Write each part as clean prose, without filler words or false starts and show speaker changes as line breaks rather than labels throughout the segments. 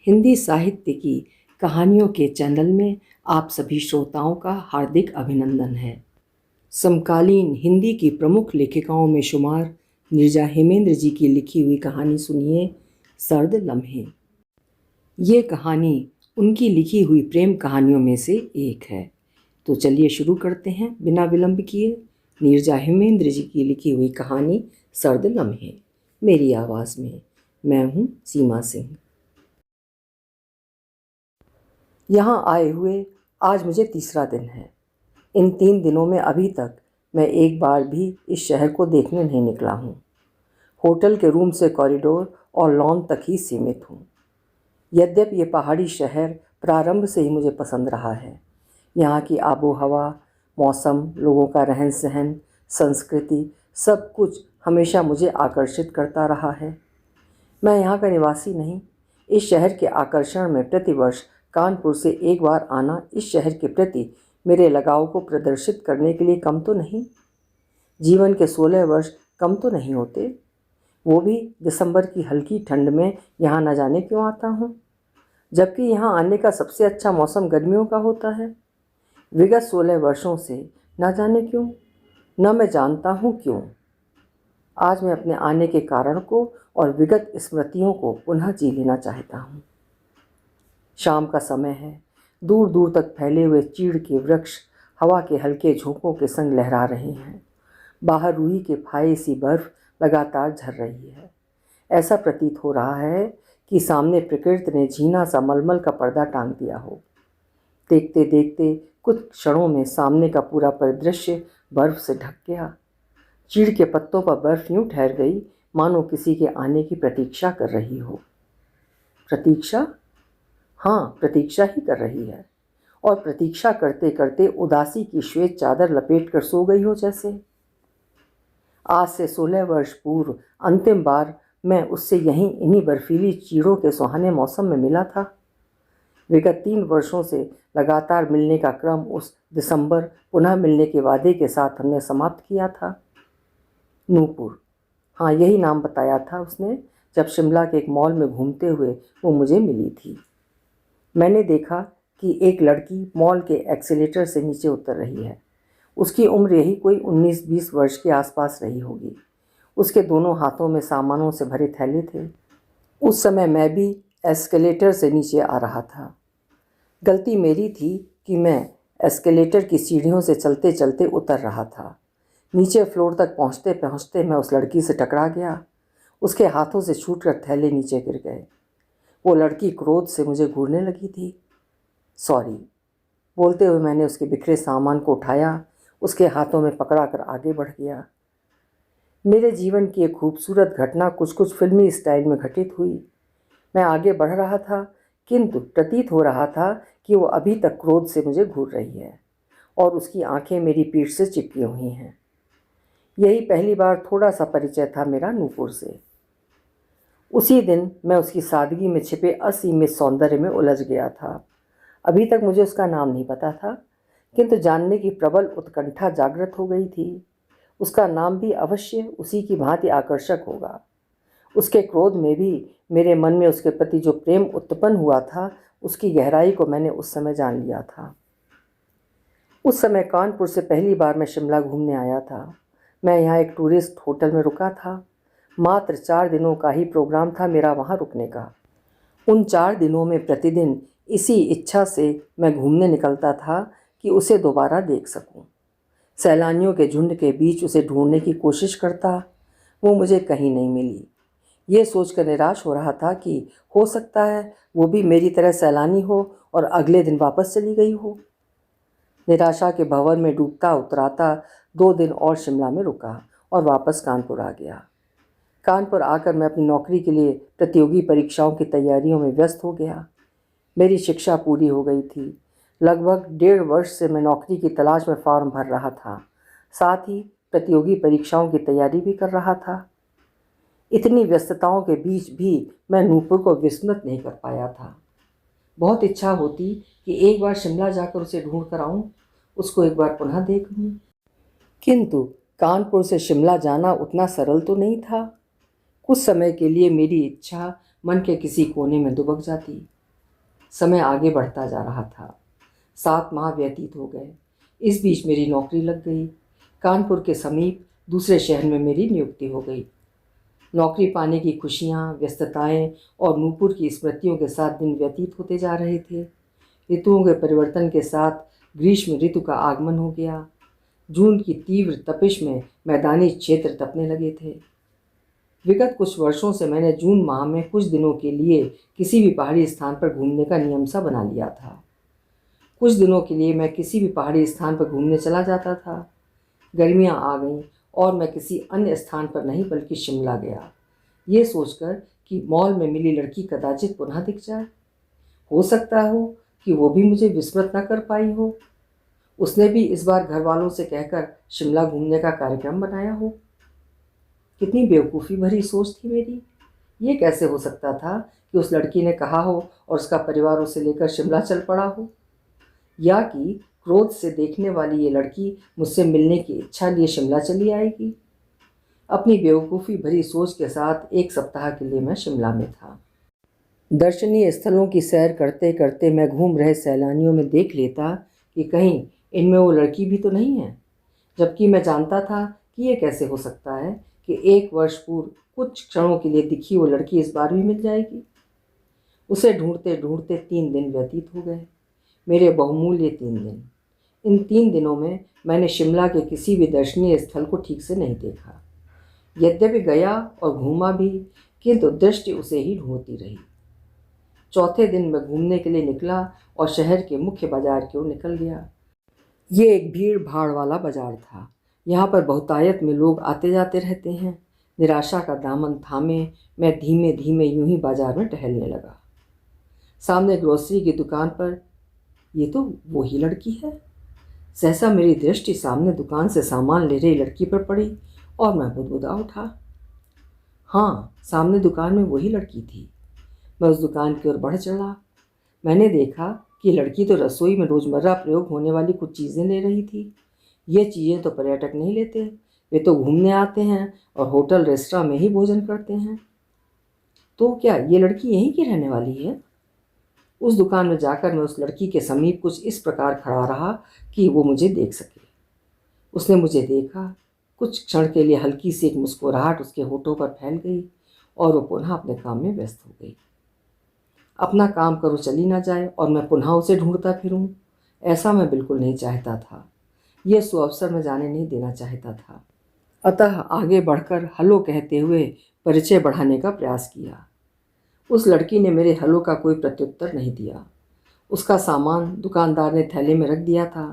हिंदी साहित्य की कहानियों के चैनल में आप सभी श्रोताओं का हार्दिक अभिनंदन है। समकालीन हिंदी की प्रमुख लेखिकाओं में शुमार नीरजा हेमेंद्र जी की लिखी हुई कहानी सुनिए, सर्द लम्हे। ये कहानी उनकी लिखी हुई प्रेम कहानियों में से एक है। तो चलिए शुरू करते हैं बिना विलंब किए नीरजा हेमेंद्र जी की लिखी हुई कहानी सर्द लम्हे, मेरी आवाज़ में। मैं हूँ सीमा सिंह। यहाँ आए हुए आज मुझे तीसरा दिन है। इन 3 दिनों में अभी तक मैं एक बार भी इस शहर को देखने नहीं निकला हूँ। होटल के रूम से कॉरिडोर और लॉन तक ही सीमित हूँ। यद्यपि ये पहाड़ी शहर प्रारंभ से ही मुझे पसंद रहा है। यहाँ की आबो हवा, मौसम, लोगों का रहन सहन, संस्कृति, सब कुछ हमेशा मुझे आकर्षित करता रहा है। मैं यहाँ का निवासी नहीं। इस शहर के आकर्षण में प्रतिवर्ष कानपुर से एक बार आना इस शहर के प्रति मेरे लगाव को प्रदर्शित करने के लिए कम तो नहीं। जीवन के 16 वर्ष कम तो नहीं होते, वो भी दिसंबर की हल्की ठंड में यहाँ न जाने क्यों आता हूँ, जबकि यहाँ आने का सबसे अच्छा मौसम गर्मियों का होता है। विगत 16 वर्षों से न जाने क्यों, न मैं जानता हूँ क्यों, आज मैं अपने आने के कारण को और विगत स्मृतियों को पुनः जी लेना चाहता हूँ। शाम का समय है। दूर दूर तक फैले हुए चीड़ के वृक्ष हवा के हल्के झोंकों के संग लहरा रहे हैं। बाहर रूही के फाये सी बर्फ लगातार झर रही है। ऐसा प्रतीत हो रहा है कि सामने प्रकृति ने झीना सा मलमल का पर्दा टांग दिया हो। देखते देखते कुछ क्षणों में सामने का पूरा परिदृश्य बर्फ से ढक गया। चीड़ के पत्तों पर बर्फ यूं ठहर गई मानो किसी के आने की प्रतीक्षा कर रही हो। प्रतीक्षा? हाँ, प्रतीक्षा ही कर रही है, और प्रतीक्षा करते करते उदासी की श्वेत चादर लपेट कर सो गई हो जैसे। आज से 16 वर्ष पूर्व अंतिम बार मैं उससे यहीं इन्हीं बर्फीली चीड़ों के सुहाने मौसम में मिला था। विगत 3 वर्षों से लगातार मिलने का क्रम उस दिसंबर पुनः मिलने के वादे के साथ हमने समाप्त किया था। नूपुर, हाँ यही नाम बताया था उसने जब शिमला के एक मॉल में घूमते हुए वो मुझे मिली थी। मैंने देखा कि एक लड़की मॉल के एक्सीलेटर से नीचे उतर रही है। उसकी उम्र यही कोई 19-20 वर्ष के आसपास रही होगी। उसके दोनों हाथों में सामानों से भरे थैले थे। उस समय मैं भी एस्केलेटर से नीचे आ रहा था। गलती मेरी थी कि मैं एस्केलेटर की सीढ़ियों से चलते चलते उतर रहा था। नीचे फ्लोर तक पहुँचते पहुँचते मैं उस लड़की से टकरा गया। उसके हाथों से छूटकर थैले नीचे गिर गए। वो लड़की क्रोध से मुझे घूरने लगी थी। सॉरी बोलते हुए मैंने उसके बिखरे सामान को उठाया, उसके हाथों में पकड़ा कर आगे बढ़ गया। मेरे जीवन की एक खूबसूरत घटना कुछ कुछ फिल्मी स्टाइल में घटित हुई। मैं आगे बढ़ रहा था, किंतु प्रतीत हो रहा था कि वो अभी तक क्रोध से मुझे घूर रही है और उसकी आंखें मेरी पीठ से चिपकी हुई हैं। यही पहली बार थोड़ा सा परिचय था मेरा नूपुर से। उसी दिन मैं उसकी सादगी में छिपे असीमित सौंदर्य में उलझ गया था। अभी तक मुझे उसका नाम नहीं पता था, किंतु जानने की प्रबल उत्कंठा जागृत हो गई थी। उसका नाम भी अवश्य उसी की भांति आकर्षक होगा। उसके क्रोध में भी मेरे मन में उसके प्रति जो प्रेम उत्पन्न हुआ था, उसकी गहराई को मैंने उस समय जान लिया था। उस समय कानपुर से पहली बार मैं शिमला घूमने आया था। मैं यहाँ एक टूरिस्ट होटल में रुका था। मात्र 4 दिनों का ही प्रोग्राम था मेरा वहाँ रुकने का। उन 4 दिनों में प्रतिदिन इसी इच्छा से मैं घूमने निकलता था कि उसे दोबारा देख सकूं। सैलानियों के झुंड के बीच उसे ढूंढने की कोशिश करता, वो मुझे कहीं नहीं मिली। ये सोचकर निराश हो रहा था कि हो सकता है वो भी मेरी तरह सैलानी हो और अगले दिन वापस चली गई हो। निराशा के भंवर में डूबता उतराता 2 दिन और शिमला में रुका और वापस कानपुर आ गया। कानपुर आकर मैं अपनी नौकरी के लिए प्रतियोगी परीक्षाओं की तैयारियों में व्यस्त हो गया। मेरी शिक्षा पूरी हो गई थी। लगभग 1.5 वर्ष से मैं नौकरी की तलाश में फॉर्म भर रहा था, साथ ही प्रतियोगी परीक्षाओं की तैयारी भी कर रहा था। इतनी व्यस्तताओं के बीच भी मैं नूपुर को विस्मृत नहीं कर पाया था। बहुत इच्छा होती कि एक बार शिमला जाकर उसे ढूंढ कर आऊँ, उसको एक बार पुनः देख लूँ, किंतु कानपुर से शिमला जाना उतना सरल तो नहीं था। कुछ समय के लिए मेरी इच्छा मन के किसी कोने में दुबक जाती। समय आगे बढ़ता जा रहा था। 7 माह व्यतीत हो गए। इस बीच मेरी नौकरी लग गई। कानपुर के समीप दूसरे शहर में मेरी नियुक्ति हो गई। नौकरी पाने की खुशियाँ, व्यस्तताएं और नूपुर की स्मृतियों के साथ दिन व्यतीत होते जा रहे थे। ऋतुओं के परिवर्तन के साथ ग्रीष्म ऋतु का आगमन हो गया। जून की तीव्र तपिश में मैदानी क्षेत्र तपने लगे थे। विगत कुछ वर्षों से मैंने जून माह में कुछ दिनों के लिए किसी भी पहाड़ी स्थान पर घूमने का नियम सा बना लिया था। कुछ दिनों के लिए मैं किसी भी पहाड़ी स्थान पर घूमने चला जाता था। गर्मियाँ आ गईं और मैं किसी अन्य स्थान पर नहीं बल्कि शिमला गया, ये सोचकर कि मॉल में मिली लड़की कदाचित पुनः दिख जाए। हो सकता हो कि वो भी मुझे विस्मृत न कर पाई हो। उसने भी इस बार घर वालों से कहकर शिमला घूमने का कार्यक्रम बनाया हो। कितनी बेवकूफ़ी भरी सोच थी मेरी। ये कैसे हो सकता था कि उस लड़की ने कहा हो और उसका परिवार उसे लेकर शिमला चल पड़ा हो, या कि क्रोध से देखने वाली ये लड़की मुझसे मिलने की इच्छा लिए शिमला चली आएगी। अपनी बेवकूफ़ी भरी सोच के साथ 1 सप्ताह के लिए मैं शिमला में था। दर्शनीय स्थलों की सैर करते करते मैं घूम रहे सैलानियों में देख लेता कि कहीं इनमें वो लड़की भी तो नहीं है, जबकि मैं जानता था कि ये कैसे हो सकता है कि 1 वर्ष पूर्व कुछ क्षणों के लिए दिखी वो लड़की इस बार भी मिल जाएगी। उसे ढूंढते ढूंढते 3 दिन व्यतीत हो गए, मेरे बहुमूल्य 3 दिन। इन 3 दिनों में मैंने शिमला के किसी भी दर्शनीय स्थल को ठीक से नहीं देखा। यद्यपि गया और घूमा भी, किंतु दृष्टि उसे ही ढूंढती रही। चौथे दिन मैं घूमने के लिए निकला और शहर के मुख्य बाजार की ओर निकल गया। ये एक भीड़ भाड़ वाला बाजार था। यहाँ पर बहुतायत में लोग आते जाते रहते हैं। निराशा का दामन थामे मैं धीमे धीमे यूं ही बाजार में टहलने लगा। सामने ग्रोसरी की दुकान पर ये तो वही लड़की है। सहसा मेरी दृष्टि सामने दुकान से सामान ले रही लड़की पर पड़ी और मैं बुदबुदा उठा। हाँ, सामने दुकान में वही लड़की थी। मैं उस दुकान की ओर बढ़ चला। मैंने देखा कि लड़की तो रसोई में रोज़मर्रा प्रयोग होने वाली कुछ चीज़ें ले रही थी। ये चीज़ें तो पर्यटक नहीं लेते, वे तो घूमने आते हैं और होटल रेस्टोरेंट में ही भोजन करते हैं। तो क्या ये लड़की यहीं की रहने वाली है? उस दुकान में जाकर मैं उस लड़की के समीप कुछ इस प्रकार खड़ा रहा कि वो मुझे देख सके। उसने मुझे देखा। कुछ क्षण के लिए हल्की सी एक मुस्कुराहट उसके होठों पर फैल गई और वो पुनः अपने काम में व्यस्त हो गई। अपना काम करो चली ना जाए और मैं पुनः उसे ढूंढता फिरूं, ऐसा मैं बिल्कुल नहीं चाहता था। यह सुअवसर मैं जाने नहीं देना चाहता था। अतः आगे बढ़कर हेलो कहते हुए परिचय बढ़ाने का प्रयास किया। उस लड़की ने मेरे हेलो का कोई प्रत्युत्तर नहीं दिया। उसका सामान दुकानदार ने थैले में रख दिया था।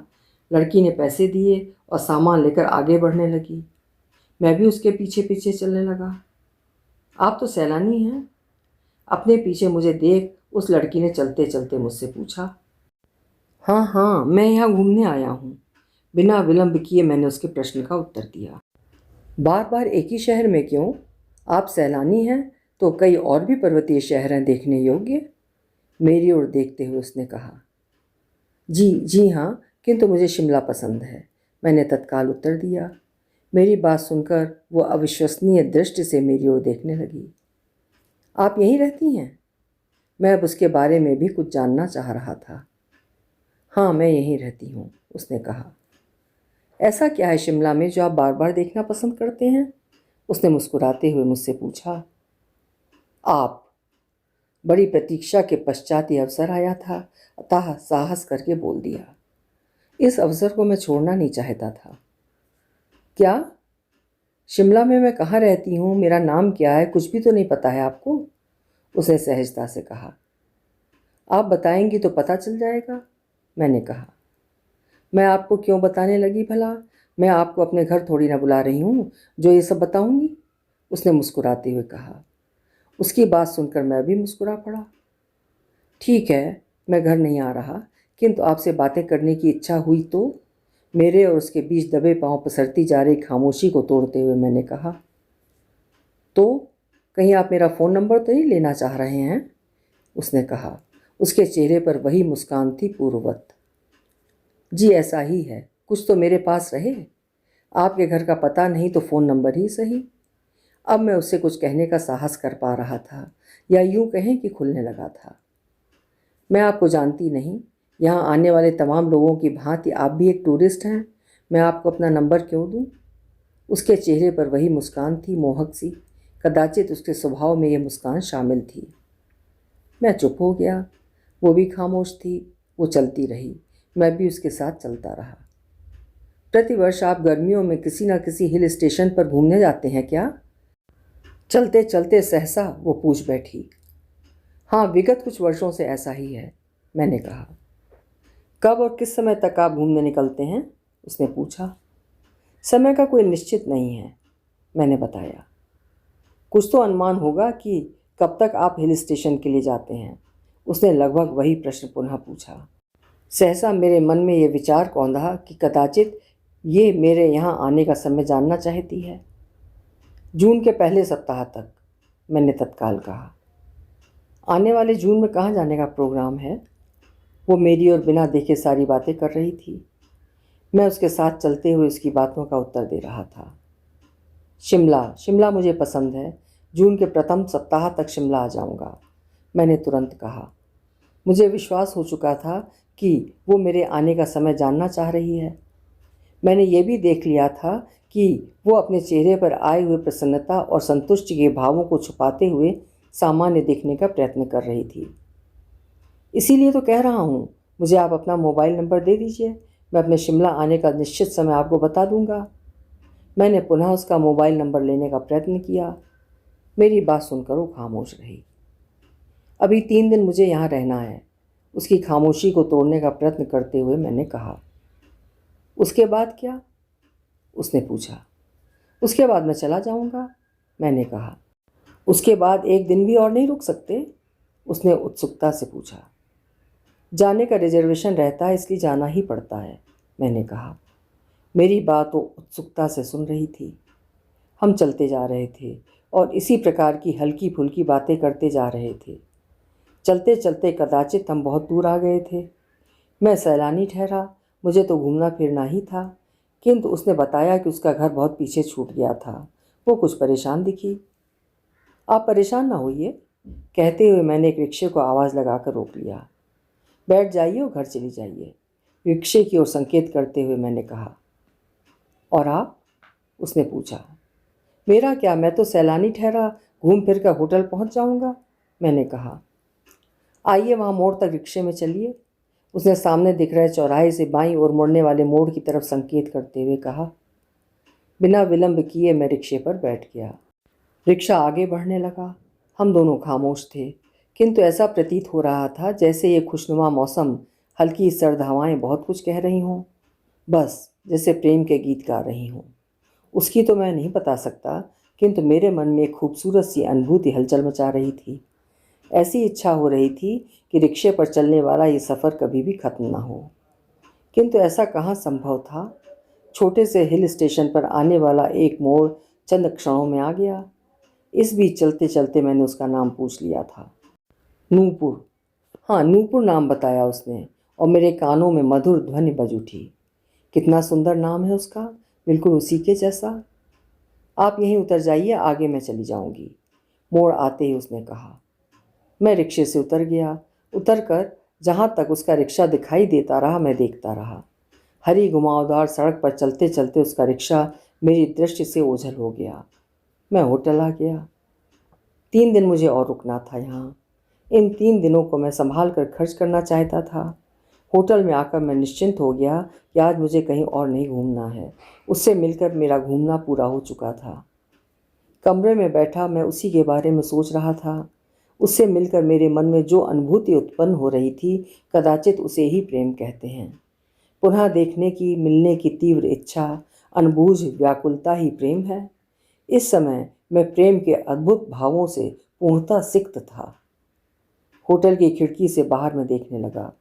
लड़की ने पैसे दिए और सामान लेकर आगे बढ़ने लगी। मैं भी उसके पीछे पीछे चलने लगा। आप तो सैलानी हैं? अपने पीछे मुझे देख उस लड़की ने चलते चलते मुझसे पूछा। हाँ हाँ, मैं यहाँ घूमने आया हूँ। बिना विलंब किए मैंने उसके प्रश्न का उत्तर दिया। बार बार एक ही शहर में क्यों? आप सैलानी हैं तो कई और भी पर्वतीय शहर हैं देखने योग्य। मेरी ओर देखते हुए उसने कहा। जी हाँ, किंतु मुझे शिमला पसंद है, मैंने तत्काल उत्तर दिया। मेरी बात सुनकर वो अविश्वसनीय दृष्टि से मेरी ओर देखने लगी। आप यहीं रहती हैं? मैं अब उसके बारे में भी कुछ जानना चाह रहा था। हाँ, मैं यहीं रहती हूँ, उसने कहा। ऐसा क्या है शिमला में जो आप बार बार देखना पसंद करते हैं? उसने मुस्कुराते हुए मुझसे पूछा। आप। बड़ी प्रतीक्षा के पश्चात ये अवसर आया था, अतः साहस करके बोल दिया। इस अवसर को मैं छोड़ना नहीं चाहता था। क्या? शिमला में मैं कहाँ रहती हूँ, मेरा नाम क्या है, कुछ भी तो नहीं पता है आपको? उसने सहजता से कहा। आप बताएंगी तो पता चल जाएगा, मैंने कहा। मैं आपको क्यों बताने लगी भला? मैं आपको अपने घर थोड़ी ना बुला रही हूँ जो ये सब बताऊंगी, उसने मुस्कुराते हुए कहा। उसकी बात सुनकर मैं भी मुस्कुरा पड़ा। ठीक है, मैं घर नहीं आ रहा, किंतु आपसे बातें करने की इच्छा हुई तो? मेरे और उसके बीच दबे पांव पसरती जा रही खामोशी को तोड़ते हुए मैंने कहा। तो कहीं आप मेरा फ़ोन नंबर तो नहीं लेना चाह रहे हैं? उसने कहा। उसके चेहरे पर वही मुस्कान थी पूर्ववत। जी ऐसा ही है, कुछ तो मेरे पास रहे। आपके घर का पता नहीं तो फ़ोन नंबर ही सही। अब मैं उससे कुछ कहने का साहस कर पा रहा था, या यूं कहें कि खुलने लगा था। मैं आपको जानती नहीं, यहाँ आने वाले तमाम लोगों की भांति आप भी एक टूरिस्ट हैं। मैं आपको अपना नंबर क्यों दूँ? उसके चेहरे पर वही मुस्कान थी, मोहक सी। कदाचित उसके स्वभाव में यह मुस्कान शामिल थी। मैं चुप हो गया। वो भी खामोश थी। वो चलती रही, मैं भी उसके साथ चलता रहा। प्रतिवर्ष आप गर्मियों में किसी न किसी हिल स्टेशन पर घूमने जाते हैं क्या? चलते चलते सहसा वो पूछ बैठी। हाँ, विगत कुछ वर्षों से ऐसा ही है, मैंने कहा। कब और किस समय तक आप घूमने निकलते हैं? उसने पूछा। समय का कोई निश्चित नहीं है, मैंने बताया। कुछ तो अनुमान होगा कि कब तक आप हिल स्टेशन के लिए जाते हैं? उसने लगभग वही प्रश्न पुनः पूछा। सहसा मेरे मन में ये विचार कौंधा कि कदाचित ये मेरे यहाँ आने का समय जानना चाहती है। जून के पहले सप्ताह तक, मैंने तत्काल कहा। आने वाले जून में कहाँ जाने का प्रोग्राम है? वो मेरी और बिना देखे सारी बातें कर रही थी। मैं उसके साथ चलते हुए उसकी बातों का उत्तर दे रहा था। शिमला मुझे पसंद है। जून के प्रथम सप्ताह तक शिमला आ जाऊंगा, मैंने तुरंत कहा। मुझे विश्वास हो चुका था कि वो मेरे आने का समय जानना चाह रही है। मैंने ये भी देख लिया था कि वो अपने चेहरे पर आए हुए प्रसन्नता और संतुष्टि के भावों को छुपाते हुए सामान्य दिखने का प्रयत्न कर रही थी। इसीलिए तो कह रहा हूँ, मुझे आप अपना मोबाइल नंबर दे दीजिए, मैं अपने शिमला आने का निश्चित समय आपको बता दूंगा। मैंने पुनः उसका मोबाइल नंबर लेने का प्रयत्न किया। मेरी बात सुनकर वो खामोश रही। अभी 3 दिन मुझे यहाँ रहना है, उसकी खामोशी को तोड़ने का प्रयत्न करते हुए मैंने कहा। उसके बाद क्या? उसने पूछा। उसके बाद मैं चला जाऊँगा, मैंने कहा। उसके बाद एक दिन भी और नहीं रुक सकते? उसने उत्सुकता से पूछा। जाने का रिजर्वेशन रहता है, इसलिए जाना ही पड़ता है, मैंने कहा। मेरी बात वो उत्सुकता से सुन रही थी। हम चलते जा रहे थे और इसी प्रकार की हल्की फुल्की बातें करते जा रहे थे। चलते चलते कदाचित हम बहुत दूर आ गए थे। मैं सैलानी ठहरा, मुझे तो घूमना फिरना ही था, किंतु उसने बताया कि उसका घर बहुत पीछे छूट गया था। वो कुछ परेशान दिखी। आप परेशान ना होइए, कहते हुए मैंने एक रिक्शे को आवाज़ लगाकर रोक लिया। बैठ जाइए और घर चली जाइए, रिक्शे की ओर संकेत करते हुए मैंने कहा। और आप? उसने पूछा। मेरा क्या, मैं तो सैलानी ठहरा, घूम फिर कर होटल पहुंच जाऊंगा, मैंने कहा। आइए वहाँ मोड़ तक रिक्शे में चलिए, उसने सामने दिख रहे चौराहे से बाईं ओर मुड़ने वाले मोड़ की तरफ संकेत करते हुए कहा। बिना विलंब किए मैं रिक्शे पर बैठ गया। रिक्शा आगे बढ़ने लगा। हम दोनों खामोश थे, किंतु ऐसा प्रतीत हो रहा था जैसे ये खुशनुमा मौसम, हल्की सर्द हवाएं बहुत कुछ कह रही हों, बस जैसे प्रेम के गीत गा रही हों। उसकी तो मैं नहीं बता सकता, किंतु मेरे मन में एक खूबसूरत सी अनुभूति हलचल मचा रही थी। ऐसी इच्छा हो रही थी कि रिक्शे पर चलने वाला ये सफ़र कभी भी खत्म ना हो, किंतु ऐसा कहाँ संभव था। छोटे से हिल स्टेशन पर आने वाला एक मोड़ चंद क्षणों में आ गया। इस बीच चलते चलते मैंने उसका नाम पूछ लिया था। नूपुर। हाँ, नूपुर नाम बताया उसने और मेरे कानों में मधुर ध्वनि बज उठी। कितना सुंदर नाम है उसका, बिल्कुल उसी के जैसा। आप यहीं उतर जाइए, आगे मैं चली जाऊंगी, मोड़ आते ही उसने कहा। मैं रिक्शे से उतर गया। उतरकर जहाँ तक उसका रिक्शा दिखाई देता रहा मैं देखता रहा। हरी घुमावदार सड़क पर चलते चलते उसका रिक्शा मेरी दृष्टि से ओझल हो गया। मैं होटल आ गया। 3 दिन मुझे और रुकना था यहाँ। इन 3 दिनों को मैं संभाल कर खर्च करना चाहता था। होटल में आकर मैं निश्चिंत हो गया कि आज मुझे कहीं और नहीं घूमना है। उससे मिलकर मेरा घूमना पूरा हो चुका था। कमरे में बैठा मैं उसी के बारे में सोच रहा था। उससे मिलकर मेरे मन में जो अनुभूति उत्पन्न हो रही थी, कदाचित उसे ही प्रेम कहते हैं। पुनः देखने की, मिलने की तीव्र इच्छा, अनबूझ व्याकुलता ही प्रेम है। इस समय मैं प्रेम के अद्भुत भावों से पूर्णतः सिक्त था। होटल की खिड़की से बाहर में देखने लगा।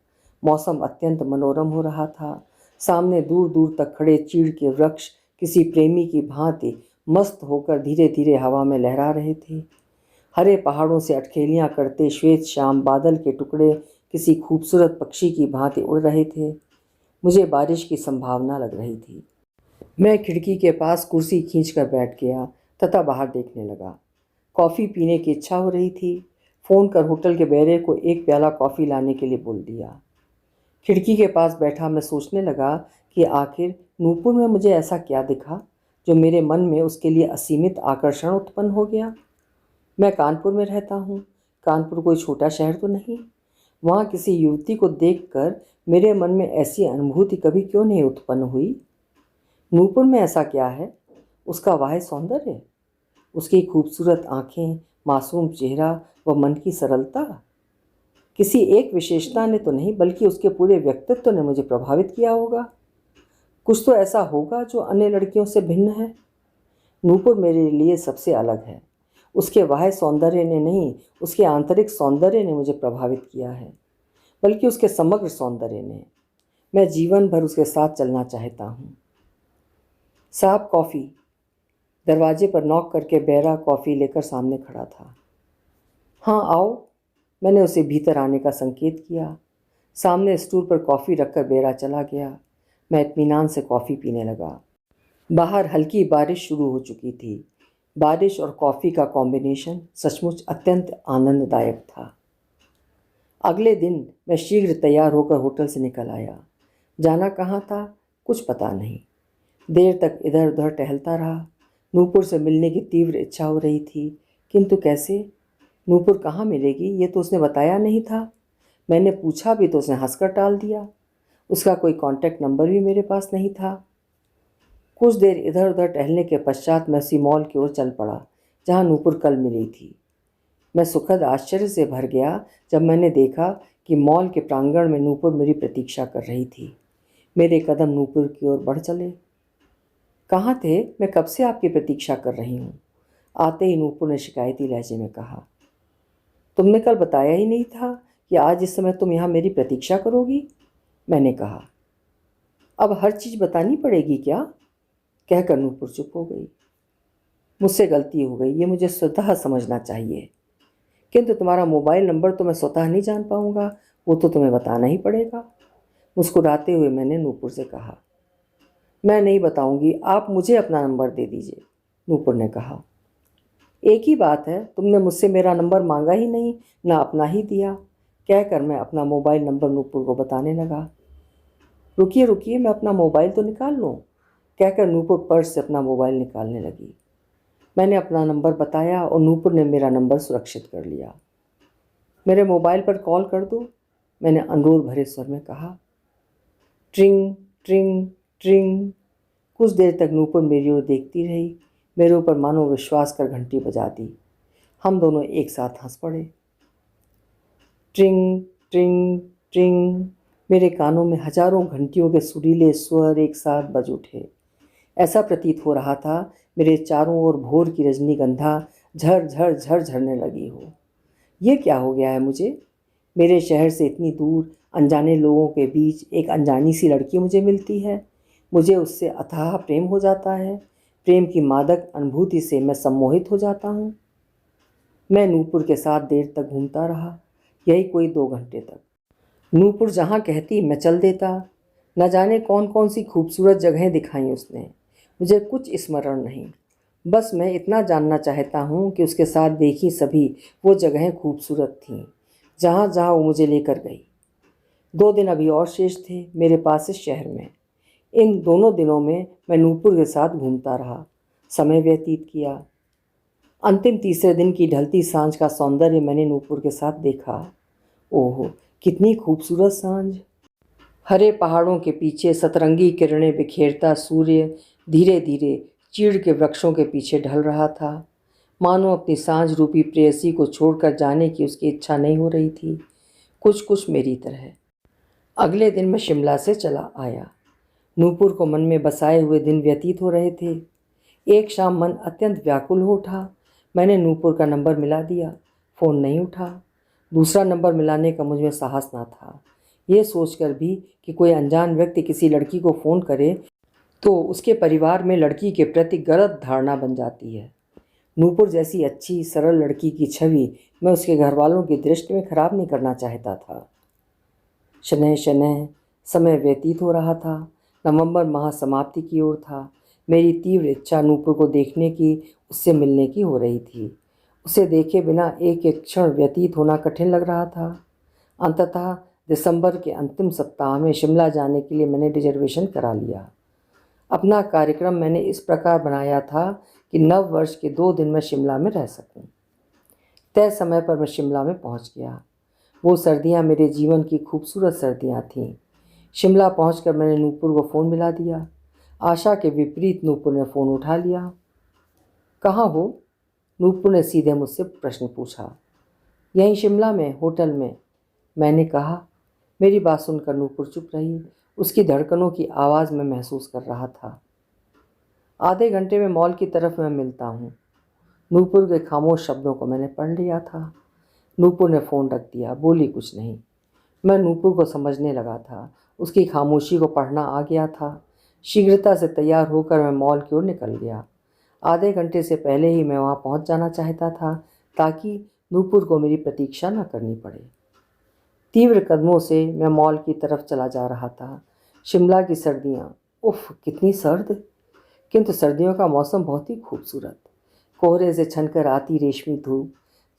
मौसम अत्यंत मनोरम हो रहा था। सामने दूर दूर तक खड़े चीड़ के वृक्ष किसी प्रेमी की भांति मस्त होकर धीरे धीरे हवा में लहरा रहे थे। हरे पहाड़ों से अटखेलियाँ करते श्वेत श्याम बादल के टुकड़े किसी खूबसूरत पक्षी की भांति उड़ रहे थे। मुझे बारिश की संभावना लग रही थी। मैं खिड़की के पास कुर्सी खींचकर बैठ गया तथा बाहर देखने लगा। कॉफ़ी पीने की इच्छा हो रही थी। फ़ोन कर होटल के बैरे को एक प्याला कॉफ़ी लाने के लिए बोल दिया। खिड़की के पास बैठा मैं सोचने लगा कि आखिर नूपुर में मुझे ऐसा क्या दिखा जो मेरे मन में उसके लिए असीमित आकर्षण उत्पन्न हो गया। मैं कानपुर में रहता हूँ। कानपुर कोई छोटा शहर तो नहीं। वहाँ किसी युवती को देखकर मेरे मन में ऐसी अनुभूति कभी क्यों नहीं उत्पन्न हुई। नूपुर में ऐसा क्या है? उसका वाह सौंदर्य, उसकी खूबसूरत आँखें, मासूम चेहरा व मन की सरलता। किसी एक विशेषता ने तो नहीं बल्कि उसके पूरे व्यक्तित्व ने मुझे प्रभावित किया होगा। कुछ तो ऐसा होगा जो अन्य लड़कियों से भिन्न है। नूपुर मेरे लिए सबसे अलग है। उसके बाह्य सौंदर्य ने नहीं, उसके आंतरिक सौंदर्य ने मुझे प्रभावित किया है, बल्कि उसके समग्र सौंदर्य ने। मैं जीवन भर उसके साथ चलना चाहता हूँ। साहब कॉफ़ी। दरवाजे पर नॉक करके बैरा कॉफ़ी लेकर सामने खड़ा था। हाँ आओ। मैंने उसे भीतर आने का संकेत किया। सामने स्टूल पर कॉफ़ी रखकर बैरा चला गया। मैं इत्मीनान से कॉफ़ी पीने लगा। बाहर हल्की बारिश शुरू हो चुकी थी। बारिश और कॉफ़ी का कॉम्बिनेशन सचमुच अत्यंत आनंददायक था। अगले दिन मैं शीघ्र तैयार होकर होटल से निकल आया। जाना कहाँ था कुछ पता नहीं। देर तक इधर उधर टहलता रहा। नूपुर से मिलने की तीव्र इच्छा हो रही थी, किंतु कैसे? नूपुर कहाँ मिलेगी ये तो उसने बताया नहीं था। मैंने पूछा भी तो उसने हंसकर टाल दिया। उसका कोई कांटेक्ट नंबर भी मेरे पास नहीं था। कुछ देर इधर उधर टहलने के पश्चात मैं उसी मॉल की ओर चल पड़ा जहाँ नूपुर कल मिली थी। मैं सुखद आश्चर्य से भर गया जब मैंने देखा कि मॉल के प्रांगण में नूपुर मेरी प्रतीक्षा कर रही थी। मेरे कदम नूपुर की ओर बढ़ चले। कहाँ थे? मैं कब से आपकी प्रतीक्षा कर रही हूँ। आते ही नूपुर ने शिकायती लहजे में कहा। तुमने कल बताया ही नहीं था कि आज इस समय तुम यहाँ मेरी प्रतीक्षा करोगी। मैंने कहा। अब हर चीज़ बतानी पड़ेगी क्या? कहकर नूपुर चुप हो गई। मुझसे गलती हो गई, ये मुझे स्वतः समझना चाहिए, किंतु तुम्हारा मोबाइल नंबर तो मैं स्वतः नहीं जान पाऊंगा, वो तो तुम्हें बताना ही पड़ेगा। मुस्कुराते हुए मैंने नूपुर से कहा। मैं नहीं बताऊंगी, आप मुझे अपना नंबर दे दीजिए, नूपुर ने कहा। एक ही बात है, तुमने मुझसे मेरा नंबर मांगा ही नहीं, ना अपना ही दिया, कहकर मैं अपना मोबाइल नंबर नूपुर को बताने लगा। रुकिए रुकिए, मैं अपना मोबाइल तो निकाल लूँ, कहकर नूपुर पर्स से अपना मोबाइल निकालने लगी। मैंने अपना नंबर बताया और नूपुर ने मेरा नंबर सुरक्षित कर लिया। मेरे मोबाइल पर कॉल कर दो, मैंने अनुरोध भरे स्वर में कहा। ट्रिंग ट्रिंग ट्रिंग। कुछ देर तक नूपुर मेरी ओर देखती रही। मेरे ऊपर मानो विश्वास कर घंटी बजा दी। हम दोनों एक साथ हंस पड़े। ट्रिंग ट्रिंग ट्रिंग। मेरे कानों में हजारों घंटियों के सुरीले स्वर एक साथ बज उठे। ऐसा प्रतीत हो रहा था मेरे चारों ओर भोर की रजनीगंधा झर झर झर झरने लगी हो। ये क्या हो गया है मुझे? मेरे शहर से इतनी दूर अनजाने लोगों के बीच एक अनजानी सी लड़की मुझे मिलती है। मुझे उससे अथाह प्रेम हो जाता है। प्रेम की मादक अनुभूति से मैं सम्मोहित हो जाता हूँ। मैं नूपुर के साथ देर तक घूमता रहा, यही कोई 2 घंटे तक। नूपुर जहाँ कहती मैं चल देता। न जाने कौन कौन सी खूबसूरत जगहें दिखाई उसने, मुझे कुछ स्मरण नहीं। बस मैं इतना जानना चाहता हूँ कि उसके साथ देखी सभी वो जगहें खूबसूरत थीं जहाँ जहाँ वो मुझे लेकर गई। 2 दिन अभी और शेष थे मेरे पास इस शहर में। इन दोनों दिनों में मैं नूपुर के साथ घूमता रहा, समय व्यतीत किया। अंतिम तीसरे दिन की ढलती सांझ का सौंदर्य मैंने नूपुर के साथ देखा। ओहो, कितनी खूबसूरत सांझ! हरे पहाड़ों के पीछे सतरंगी किरणें बिखेरता सूर्य धीरे धीरे चीड़ के वृक्षों के पीछे ढल रहा था। मानो अपनी सांझ रूपी प्रेयसी को छोड़कर जाने की उसकी इच्छा नहीं हो रही थी, कुछ कुछ मेरी तरह। अगले दिन मैं शिमला से चला आया। नूपुर को मन में बसाए हुए दिन व्यतीत हो रहे थे। एक शाम मन अत्यंत व्याकुल हो उठा। मैंने नूपुर का नंबर मिला दिया, फ़ोन नहीं उठा। दूसरा नंबर मिलाने का मुझ में साहस ना था। ये सोचकर भी कि कोई अनजान व्यक्ति किसी लड़की को फ़ोन करे तो उसके परिवार में लड़की के प्रति गलत धारणा बन जाती है। नूपुर जैसी अच्छी सरल लड़की की छवि मैं उसके घर वालों की दृष्टि में खराब नहीं करना चाहता था। शनैः शनैः समय व्यतीत हो रहा था। नवंबर माह समाप्ति की ओर था। मेरी तीव्र इच्छा नूपुर को देखने की, उससे मिलने की हो रही थी। उसे देखे बिना एक एक क्षण व्यतीत होना कठिन लग रहा था। अंततः दिसंबर के अंतिम सप्ताह में शिमला जाने के लिए मैंने रिजर्वेशन करा लिया। अपना कार्यक्रम मैंने इस प्रकार बनाया था कि नव वर्ष के 2 दिन मैं शिमला में रह सकूं। तय समय पर मैं शिमला में पहुंच गया। वो सर्दियां मेरे जीवन की खूबसूरत सर्दियां थीं। शिमला पहुंचकर मैंने नूपुर को फ़ोन मिला दिया। आशा के विपरीत नूपुर ने फ़ोन उठा लिया। कहाँ हो? नूपुर ने सीधे मुझसे प्रश्न पूछा। यहीं शिमला में, होटल में, मैंने कहा। मेरी बात सुनकर नूपुर चुप रही। उसकी धड़कनों की आवाज़ में महसूस कर रहा था। आधे घंटे में मॉल की तरफ मैं मिलता हूँ। नूपुर के खामोश शब्दों को मैंने पढ़ लिया था। नूपुर ने फ़ोन रख दिया, बोली कुछ नहीं। मैं नूपुर को समझने लगा था। उसकी खामोशी को पढ़ना आ गया था। शीघ्रता से तैयार होकर मैं मॉल की ओर निकल गया। आधे घंटे से पहले ही मैं वहाँ पहुँच जाना चाहता था ताकि नूपुर को मेरी प्रतीक्षा न करनी पड़े। तीव्र कदमों से मैं मॉल की तरफ चला जा रहा था। शिमला की सर्दियाँ, उफ़ कितनी सर्द, किंतु सर्दियों का मौसम बहुत ही खूबसूरत। कोहरे से छनकर आती रेशमी धूप,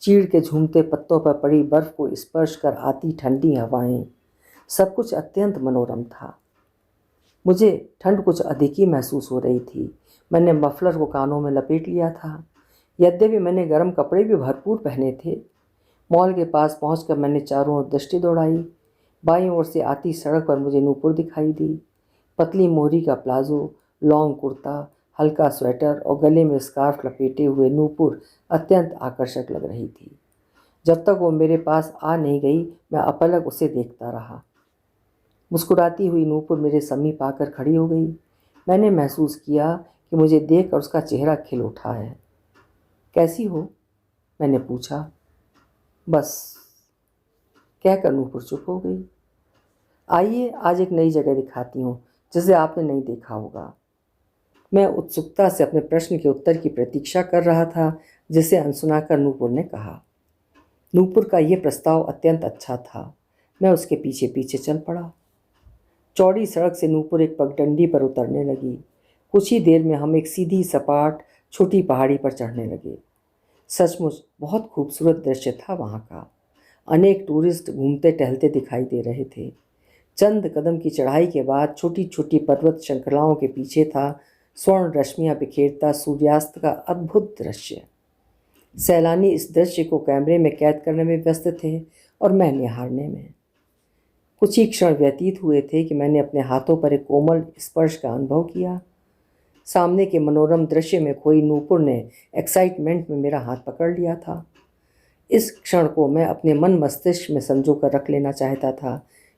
चीड़ के झूमते पत्तों पर पड़ी बर्फ़ को स्पर्श कर आती ठंडी हवाएं, सब कुछ अत्यंत मनोरम था। मुझे ठंड कुछ अधिक ही महसूस हो रही थी। मैंने मफलर को कानों में लपेट लिया था। यद्यपि मैंने गर्म कपड़े भी भरपूर पहने थे। मॉल के पास पहुंचकर मैंने चारों ओर दृष्टि दौड़ाई। बाईं ओर से आती सड़क पर मुझे नूपुर दिखाई दी। पतली मोहरी का प्लाजो, लॉन्ग कुर्ता, हल्का स्वेटर और गले में स्कार्फ लपेटे हुए नूपुर अत्यंत आकर्षक लग रही थी। जब तक वो मेरे पास आ नहीं गई, मैं अपलक उसे देखता रहा। मुस्कुराती हुई नूपुर मेरे समीप आकर खड़ी हो गई। मैंने महसूस किया कि मुझे देखकर उसका चेहरा खिल उठा है। कैसी हो? मैंने पूछा। बस, कहकर नूपुर चुप हो गई। आइए आज एक नई जगह दिखाती हूँ जिसे आपने नहीं देखा होगा। मैं उत्सुकता से अपने प्रश्न के उत्तर की प्रतीक्षा कर रहा था जिसे अनसुना कर नूपुर ने कहा। नूपुर का यह प्रस्ताव अत्यंत अच्छा था। मैं उसके पीछे पीछे चल पड़ा। चौड़ी सड़क से नूपुर एक पगडंडी पर उतरने लगी। कुछ ही देर में हम एक सीधी सपाट छोटी पहाड़ी पर चढ़ने लगे। सचमुच बहुत खूबसूरत दृश्य था वहाँ का। अनेक टूरिस्ट घूमते टहलते दिखाई दे रहे थे। चंद कदम की चढ़ाई के बाद छोटी छोटी पर्वत श्रृंखलाओं के पीछे था स्वर्ण रश्मियाँ बिखेरता सूर्यास्त का अद्भुत दृश्य। सैलानी इस दृश्य को कैमरे में कैद करने में व्यस्त थे और मैं निहारने में। कुछ ही क्षण व्यतीत हुए थे कि मैंने अपने हाथों पर एक कोमल स्पर्श का अनुभव किया। सामने के मनोरम दृश्य में खोई नूपुर ने एक्साइटमेंट में मेरा हाथ पकड़ लिया था। इस क्षण को मैं अपने मन मस्तिष्क में संजो कर रख लेना चाहता था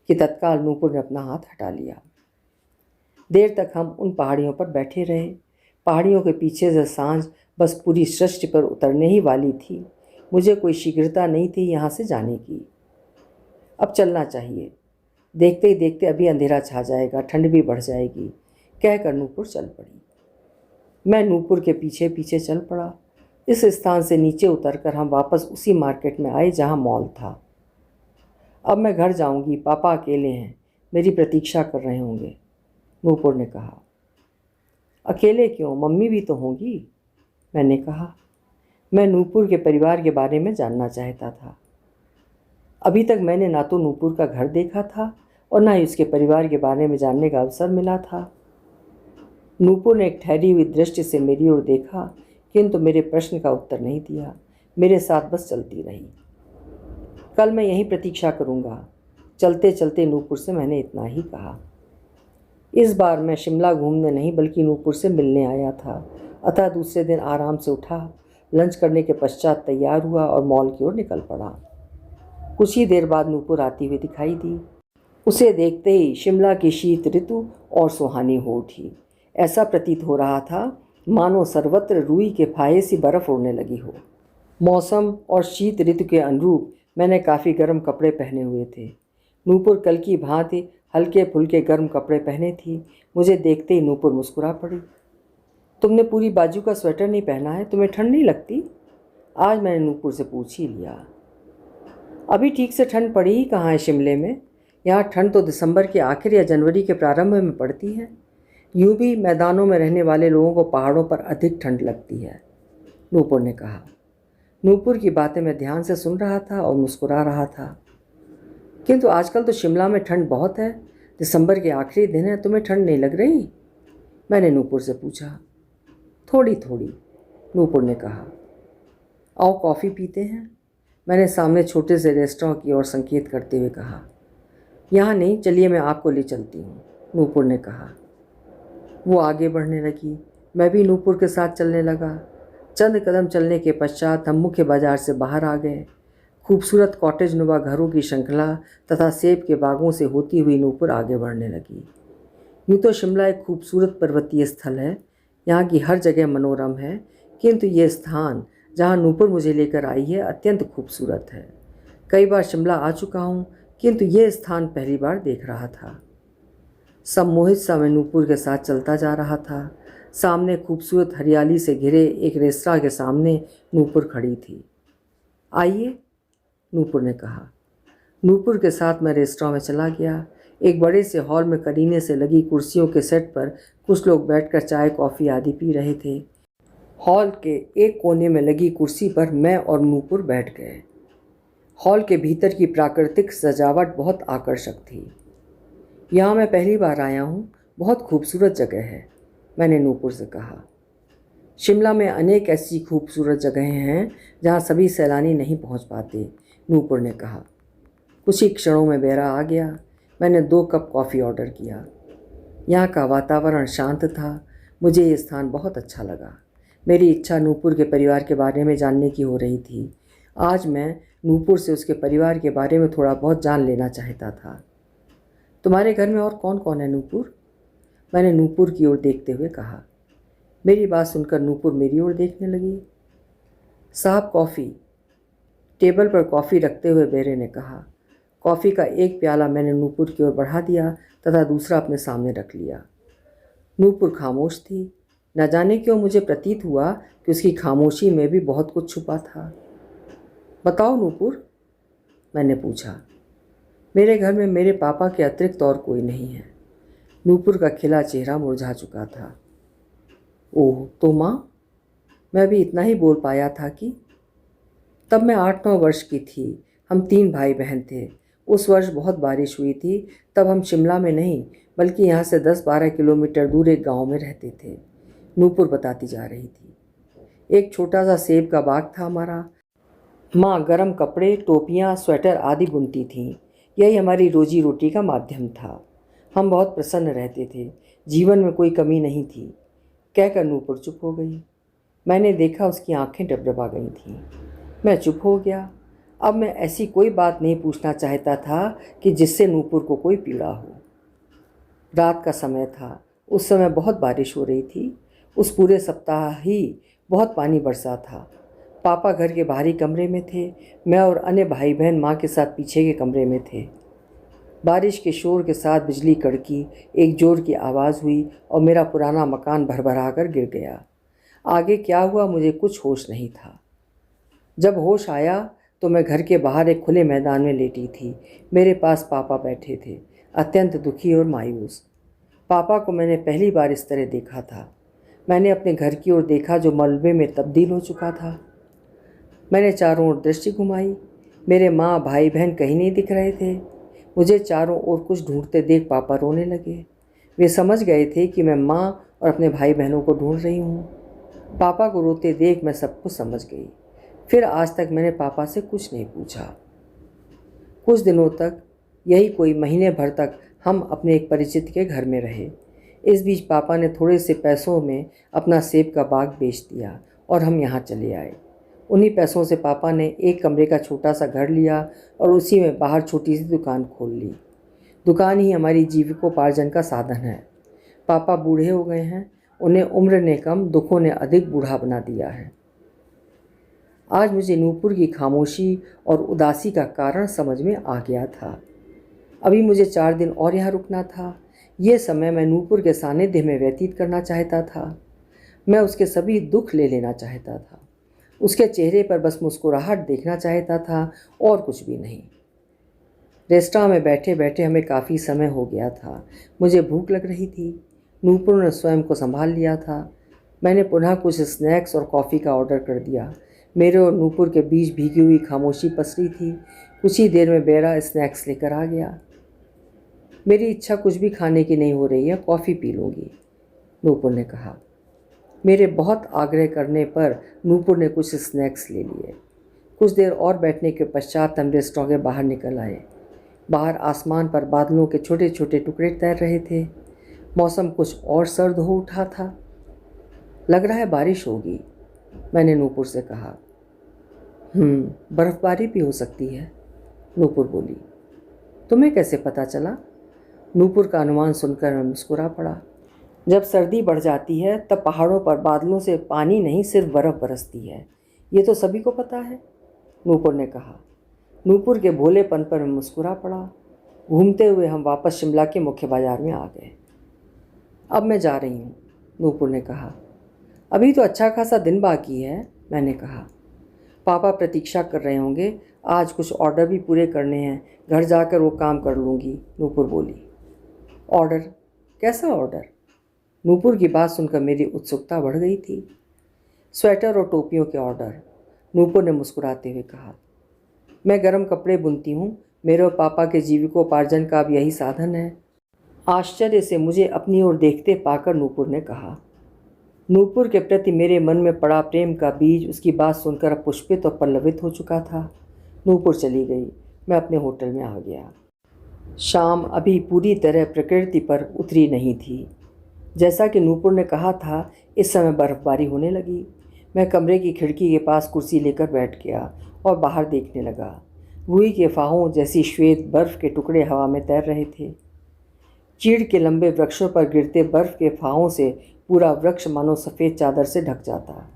कि तत्काल नूपुर ने अपना हाथ हटा लिया। देर तक हम उन पहाड़ियों पर बैठे रहे। पहाड़ियों के पीछे से सांझ बस पूरी सृष्टि पर उतरने ही वाली थी। मुझे कोई शीघ्रता नहीं थी यहाँ से जाने की। अब चलना चाहिए, देखते ही देखते अभी अंधेरा छा जाएगा, ठंड भी बढ़ जाएगी, कहकर नूपुर चल पड़ी। मैं नूपुर के पीछे पीछे चल पड़ा। इस स्थान से नीचे उतरकर हम वापस उसी मार्केट में आए जहाँ मॉल था। अब मैं घर जाऊंगी, पापा अकेले हैं, मेरी प्रतीक्षा कर रहे होंगे, नूपुर ने कहा। अकेले क्यों, मम्मी भी तो होंगी, मैंने कहा। मैं नूपुर के परिवार के बारे में जानना चाहता था। अभी तक मैंने ना तो नूपुर का घर देखा था और ना ही उसके परिवार के बारे में जानने का अवसर मिला था। नूपुर ने एक ठहरी हुई दृष्टि से मेरी ओर देखा, किंतु मेरे प्रश्न का उत्तर नहीं दिया। मेरे साथ बस चलती रही। कल मैं यहीं प्रतीक्षा करूँगा, चलते चलते नूपुर से मैंने इतना ही कहा। इस बार मैं शिमला घूमने नहीं बल्कि नूपुर से मिलने आया था। अतः दूसरे दिन आराम से उठा, लंच करने के पश्चात तैयार हुआ और मॉल की ओर निकल पड़ा। कुछ ही देर बाद नूपुर आती हुई दिखाई दी। उसे देखते ही शिमला की शीत ऋतु और सुहानी हो उठी। ऐसा प्रतीत हो रहा था मानो सर्वत्र रुई के फाहे सी बर्फ़ उड़ने लगी हो। मौसम और शीत ऋतु के अनुरूप मैंने काफ़ी गर्म कपड़े पहने हुए थे। नूपुर कल की भांति हल्के फुल्के गर्म कपड़े पहने थी। मुझे देखते ही नूपुर मुस्कुरा पड़ी। तुमने पूरी बाजू का स्वेटर नहीं पहना है, तुम्हें ठंड नहीं लगती? आज मैंने नूपुर से पूछ ही लिया। अभी ठीक से ठंड पड़ी ही कहाँ है शिमले में। यहाँ ठंड तो दिसंबर के आखिर या जनवरी के प्रारंभ में पड़ती है। यूं भी मैदानों में रहने वाले लोगों को पहाड़ों पर अधिक ठंड लगती है, नूपुर ने कहा। नूपुर की बातें मैं ध्यान से सुन रहा था और मुस्कुरा रहा था। किंतु आजकल तो शिमला में ठंड बहुत है। दिसंबर के आखिरी दिन है, तुम्हें ठंड नहीं लग रही? मैंने नूपुर से पूछा। थोड़ी थोड़ी, नूपुर ने कहा। आओ कॉफ़ी पीते हैं, मैंने सामने छोटे से रेस्टोरेंट की ओर संकेत करते हुए कहा। यहाँ नहीं, चलिए मैं आपको ले चलती हूँ, नूपुर ने कहा। वो आगे बढ़ने लगी, मैं भी नूपुर के साथ चलने लगा। चंद कदम चलने के पश्चात हम मुख्य बाजार से बाहर आ गए। खूबसूरत कॉटेज नुमा घरों की श्रृंखला तथा सेब के बागों से होती हुई नूपुर आगे बढ़ने लगी। यूँ तो शिमला एक खूबसूरत पर्वतीय स्थल है, यहाँ की हर जगह मनोरम है, किंतु ये स्थान जहाँ नूपुर मुझे लेकर आई है अत्यंत खूबसूरत है। कई बार शिमला आ चुका हूँ, किंतु ये स्थान पहली बार देख रहा था। सम्मोहित सा मैं नूपुर के साथ चलता जा रहा था। सामने खूबसूरत हरियाली से घिरे एक रेस्तरां के सामने नूपुर खड़ी थी। आइए, नूपुर ने कहा। नूपुर के साथ मैं रेस्तरां में चला गया। एक बड़े से हॉल में करीने से लगी कुर्सियों के सेट पर कुछ लोग बैठकर चाय कॉफ़ी आदि पी रहे थे। हॉल के एक कोने में लगी कुर्सी पर मैं और नूपुर बैठ गए। हॉल के भीतर की प्राकृतिक सजावट बहुत आकर्षक थी। यहाँ मैं पहली बार आया हूँ, बहुत खूबसूरत जगह है, मैंने नूपुर से कहा। शिमला में अनेक ऐसी खूबसूरत जगहें हैं जहाँ सभी सैलानी नहीं पहुँच पाते, नूपुर ने कहा। कुछ ही क्षणों में बेरा आ गया। मैंने 2 कप कॉफ़ी ऑर्डर किया। यहाँ का वातावरण शांत था। मुझे ये स्थान बहुत अच्छा लगा। मेरी इच्छा नूपुर के परिवार के बारे में जानने की हो रही थी। आज मैं नूपुर से उसके परिवार के बारे में थोड़ा बहुत जान लेना चाहता था। तुम्हारे घर में और कौन कौन है नूपुर? मैंने नूपुर की ओर देखते हुए कहा। मेरी बात सुनकर नूपुर मेरी ओर देखने लगी। साहब कॉफ़ी, टेबल पर कॉफ़ी रखते हुए बेरे ने कहा। कॉफ़ी का एक प्याला मैंने नूपुर की ओर बढ़ा दिया तथा दूसरा अपने सामने रख लिया। नूपुर खामोश थी। न जाने क्यों मुझे प्रतीत हुआ कि उसकी खामोशी में भी बहुत कुछ छुपा था। बताओ नूपुर, मैंने पूछा। मेरे घर में मेरे पापा के अतिरिक्त और कोई नहीं है। नूपुर का खिला चेहरा मुरझा चुका था। ओह, तो माँ? मैं भी इतना ही बोल पाया था कि तब मैं 8-9 वर्ष की थी। हम 3 भाई बहन थे। उस वर्ष बहुत बारिश हुई थी। तब हम शिमला में नहीं बल्कि यहाँ से 10-12 किलोमीटर दूर एक गांव में रहते थे, नूपुर बताती जा रही थी। एक छोटा सा सेब का बाग था हमारा। माँ गर्म कपड़े, टोपियाँ, स्वेटर आदि बुनती थीं। यही हमारी रोजी रोटी का माध्यम था। हम बहुत प्रसन्न रहते थे। जीवन में कोई कमी नहीं थी, कहकर नूपुर चुप हो गई। मैंने देखा उसकी आंखें डबडबा गई थीं। मैं चुप हो गया। अब मैं ऐसी कोई बात नहीं पूछना चाहता था कि जिससे नूपुर को कोई पीड़ा हो। रात का समय था। उस समय बहुत बारिश हो रही थी। उस पूरे सप्ताह ही बहुत पानी बरसा था। पापा घर के बाहरी कमरे में थे। मैं और अन्य भाई बहन माँ के साथ पीछे के कमरे में थे। बारिश के शोर के साथ बिजली कड़की, एक जोर की आवाज़ हुई और मेरा पुराना मकान भरभरा कर गिर गया। आगे क्या हुआ मुझे कुछ होश नहीं था। जब होश आया तो मैं घर के बाहर एक खुले मैदान में लेटी थी। मेरे पास पापा बैठे थे, अत्यंत दुखी और मायूस। पापा को मैंने पहली बार इस तरह देखा था। मैंने अपने घर की ओर देखा जो मलबे में तब्दील हो चुका था। मैंने चारों ओर दृष्टि घुमाई। मेरे माँ भाई बहन कहीं नहीं दिख रहे थे। मुझे चारों ओर कुछ ढूंढते देख पापा रोने लगे। वे समझ गए थे कि मैं माँ और अपने भाई बहनों को ढूंढ रही हूँ। पापा को रोते देख मैं सब कुछ समझ गई। फिर आज तक मैंने पापा से कुछ नहीं पूछा। कुछ दिनों तक, यही कोई महीने भर तक, हम अपने एक परिचित के घर में रहे। इस बीच पापा ने थोड़े से पैसों में अपना सेब का बाग बेच दिया और हम यहाँ चले आए। उन्हीं पैसों से पापा ने एक कमरे का छोटा सा घर लिया और उसी में बाहर छोटी सी दुकान खोल ली। दुकान ही हमारी जीविकोपार्जन का साधन है। पापा बूढ़े हो गए हैं। उन्हें उम्र ने कम, दुखों ने अधिक बूढ़ा बना दिया है। आज मुझे नूपुर की खामोशी और उदासी का कारण समझ में आ गया था। अभी मुझे 4 दिन और यहाँ रुकना था। ये समय मैं नूपुर के सानिध्य में व्यतीत करना चाहता था। मैं उसके सभी दुख ले लेना चाहता था। उसके चेहरे पर बस मुस्कुराहट देखना चाहता था और कुछ भी नहीं। रेस्टोरेंट में बैठे बैठे हमें काफ़ी समय हो गया था। मुझे भूख लग रही थी। नूपुर ने स्वयं को संभाल लिया था। मैंने पुनः कुछ स्नैक्स और कॉफ़ी का ऑर्डर कर दिया। मेरे और नूपुर के बीच भीगी हुई खामोशी पसरी थी। कुछ ही देर में बेरा स्नैक्स लेकर आ गया। मेरी इच्छा कुछ भी खाने की नहीं हो रही है, कॉफ़ी पी लूँगी, नूपुर ने कहा। मेरे बहुत आग्रह करने पर नूपुर ने कुछ स्नैक्स ले लिए। कुछ देर और बैठने के पश्चात हम रेस्टोरेंट के बाहर निकल आए। बाहर आसमान पर बादलों के छोटे छोटे टुकड़े तैर रहे थे। मौसम कुछ और सर्द हो उठा था। लग रहा है बारिश होगी, मैंने नूपुर से कहा। बर्फ़बारी भी हो सकती है, नूपुर बोली। तुम्हें कैसे पता चला? नूपुर का अनुमान सुनकर मैं मुस्कुरा पड़ा। जब सर्दी बढ़ जाती है तब पहाड़ों पर बादलों से पानी नहीं सिर्फ बर्फ़ बरसती है, ये तो सभी को पता है, नूपुर ने कहा। नूपुर के भोलेपन पर मैं मुस्कुरा पड़ा। घूमते हुए हम वापस शिमला के मुख्य बाजार में आ गए। अब मैं जा रही हूँ, नूपुर ने कहा। अभी तो अच्छा खासा दिन बाकी है, मैंने कहा। पापा प्रतीक्षा कर रहे होंगे, आज कुछ ऑर्डर भी पूरे करने हैं, घर जाकर वो काम कर लूँगी, नूपुर बोली। ऑर्डर? कैसा ऑर्डर? नूपुर की बात सुनकर मेरी उत्सुकता बढ़ गई थी। स्वेटर और टोपियों के ऑर्डर, नूपुर ने मुस्कुराते हुए कहा। मैं गर्म कपड़े बुनती हूँ, मेरे और पापा के जीविकोपार्जन का अब यही साधन है। आश्चर्य से मुझे अपनी ओर देखते पाकर नूपुर ने कहा। नूपुर के प्रति मेरे मन में पड़ा प्रेम का बीज उसकी बात सुनकर अब पुष्पित और पल्लवित हो चुका था। नूपुर चली गई। मैं अपने होटल में आ गया। शाम अभी पूरी तरह प्रकृति पर उतरी नहीं थी। जैसा कि नूपुर ने कहा था, इस समय बर्फ़बारी होने लगी। मैं कमरे की खिड़की के पास कुर्सी लेकर बैठ गया और बाहर देखने लगा। रूई के फाहों जैसी श्वेत बर्फ़ के टुकड़े हवा में तैर रहे थे। चीड़ के लंबे वृक्षों पर गिरते बर्फ़ के फाहों से पूरा वृक्ष मानो सफ़ेद चादर से ढक जाता।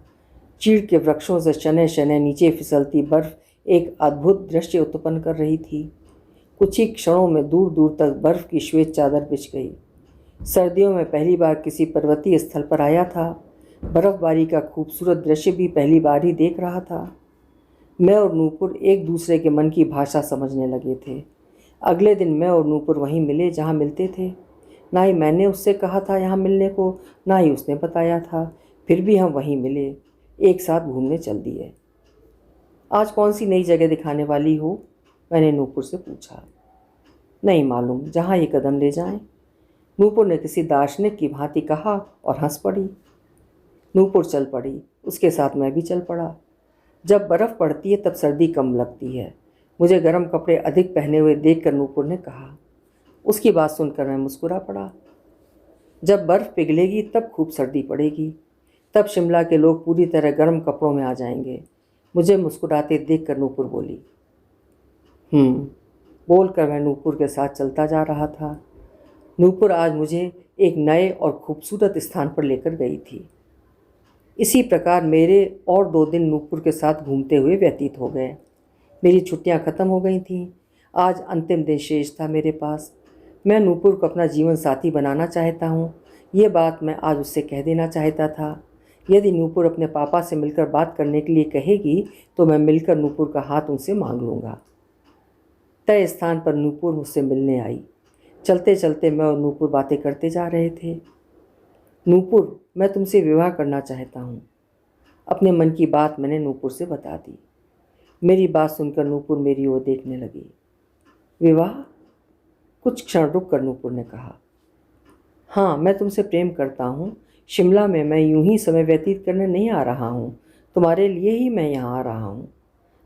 चीड़ के वृक्षों से शनै शनै नीचे फिसलती बर्फ़ एक अद्भुत दृश्य उत्पन्न कर रही थी। कुछ ही क्षणों में दूर दूर तक बर्फ़ की श्वेत चादर बिछ गई। सर्दियों में पहली बार किसी पर्वतीय स्थल पर आया था। बर्फ़बारी का खूबसूरत दृश्य भी पहली बार ही देख रहा था। मैं और नूपुर एक दूसरे के मन की भाषा समझने लगे थे। अगले दिन मैं और नूपुर वहीं मिले जहाँ मिलते थे। ना ही मैंने उससे कहा था यहाँ मिलने को, ना ही उसने बताया था। फिर भी हम वहीं मिले, एक साथ घूमने चल दिए। आज कौन सी नई जगह दिखाने वाली हो? मैंने नूपुर से पूछा। नहीं मालूम, जहाँ ये कदम ले जाएं, नूपुर ने किसी दार्शनिक की भांति कहा और हंस पड़ी। नूपुर चल पड़ी, उसके साथ मैं भी चल पड़ा। जब बर्फ़ पड़ती है तब सर्दी कम लगती है, मुझे गर्म कपड़े अधिक पहने हुए देखकर नूपुर ने कहा। उसकी बात सुनकर मैं मुस्कुरा पड़ा। जब बर्फ़ पिघलेगी तब खूब सर्दी पड़ेगी, तब शिमला के लोग पूरी तरह गर्म कपड़ों में आ जाएंगे। मुझे मुस्कुराते देखकर नूपुर बोली। बोलकर मैं नूपुर के साथ चलता जा रहा था। नूपुर आज मुझे एक नए और खूबसूरत स्थान पर लेकर गई थी। इसी प्रकार मेरे और 2 दिन नूपुर के साथ घूमते हुए व्यतीत हो गए। मेरी छुट्टियां ख़त्म हो गई थीं। आज अंतिम दिन शेष था मेरे पास। मैं नूपुर को अपना जीवन साथी बनाना चाहता हूँ, ये बात मैं आज उससे कह देना चाहता था। यदि नूपुर अपने पापा से मिलकर बात करने के लिए कहेगी तो मैं मिलकर नूपुर का हाथ उनसे मांग लूँगा। तय स्थान पर नूपुर मुझसे मिलने आई। चलते चलते मैं और नूपुर बातें करते जा रहे थे। नूपुर, मैं तुमसे विवाह करना चाहता हूँ। अपने मन की बात मैंने नूपुर से बता दी। मेरी बात सुनकर नूपुर मेरी ओर देखने लगी। विवाह? कुछ क्षण रुक कर नूपुर ने कहा। हाँ, मैं तुमसे प्रेम करता हूँ। शिमला में मैं यूं ही समय व्यतीत करने नहीं आ रहा हूँ, तुम्हारे लिए ही मैं यहाँ आ रहा हूँ,